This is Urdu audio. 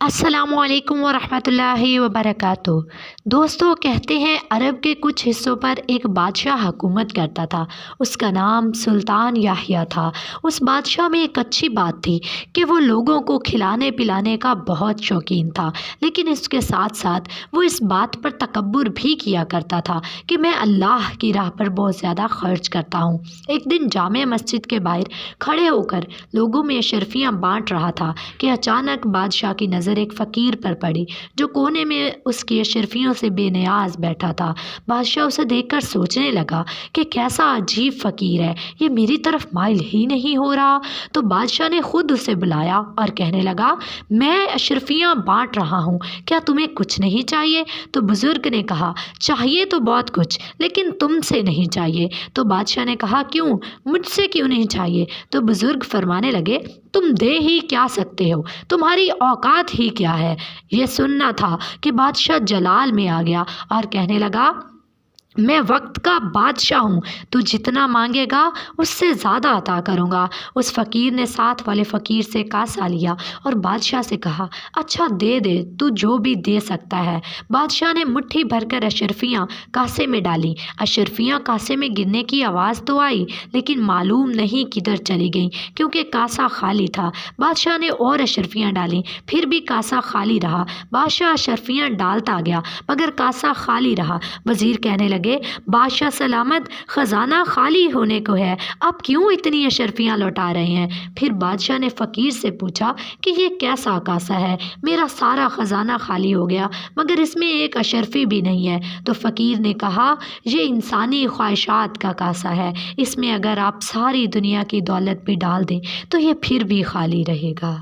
السلام علیکم ورحمۃ اللہ وبرکاتہ۔ دوستو، کہتے ہیں عرب کے کچھ حصوں پر ایک بادشاہ حکومت کرتا تھا۔ اس کا نام سلطان یحییٰ تھا۔ اس بادشاہ میں ایک اچھی بات تھی کہ وہ لوگوں کو کھلانے پلانے کا بہت شوقین تھا، لیکن اس کے ساتھ ساتھ وہ اس بات پر تکبر بھی کیا کرتا تھا کہ میں اللہ کی راہ پر بہت زیادہ خرچ کرتا ہوں۔ ایک دن جامع مسجد کے باہر کھڑے ہو کر لوگوں میں اشرفیاں بانٹ رہا تھا کہ اچانک بادشاہ کی نظر ایک فقیر پر پڑی جو کونے میں اس کی اشرفیوں سے بے نیاز بیٹھا تھا۔ بادشاہ اسے دیکھ کر سوچنے لگا کہ کیسا عجیب فقیر ہے، یہ میری طرف مائل ہی نہیں ہو رہا۔ تو بادشاہ نے خود اسے بلایا اور کہنے لگا، میں اشرفیاں بانٹ رہا ہوں، کیا تمہیں کچھ نہیں چاہیے؟ تو بزرگ نے کہا، چاہیے تو بہت کچھ، لیکن تم سے نہیں چاہیے۔ تو بادشاہ نے کہا، کیوں؟ مجھ سے کیوں نہیں چاہیے؟ تو بزرگ فرمانے لگے، تم دے ہی کیا سکتے ہو؟ تمہاری اوقات ہی کیا ہے؟ یہ سننا تھا کہ بادشاہ جلال میں آ گیا اور کہنے لگا، میں وقت کا بادشاہ ہوں، تو جتنا مانگے گا اس سے زیادہ عطا کروں گا۔ اس فقیر نے ساتھ والے فقیر سے کاسہ لیا اور بادشاہ سے کہا، اچھا دے دے، تو جو بھی دے سکتا ہے۔ بادشاہ نے مٹھی بھر کر اشرفیاں کاسے میں ڈالی۔ اشرفیاں کاسے میں گرنے کی آواز تو آئی، لیکن معلوم نہیں کدھر چلی گئیں، کیونکہ کاسہ خالی تھا۔ بادشاہ نے اور اشرفیاں ڈالیں، پھر بھی کاسہ خالی رہا۔ بادشاہ اشرفیاں ڈالتا گیا مگر کاسہ خالی رہا۔ وزیر کہنے لگے، بادشاہ سلامت، خزانہ خالی ہونے کو ہے، اب کیوں اتنی اشرفیاں لوٹا رہے ہیں؟ پھر بادشاہ نے فقیر سے پوچھا کہ یہ کیسا کاسہ ہے؟ میرا سارا خزانہ خالی ہو گیا مگر اس میں ایک اشرفی بھی نہیں ہے۔ تو فقیر نے کہا، یہ انسانی خواہشات کا کاسہ ہے، اس میں اگر آپ ساری دنیا کی دولت بھی ڈال دیں تو یہ پھر بھی خالی رہے گا۔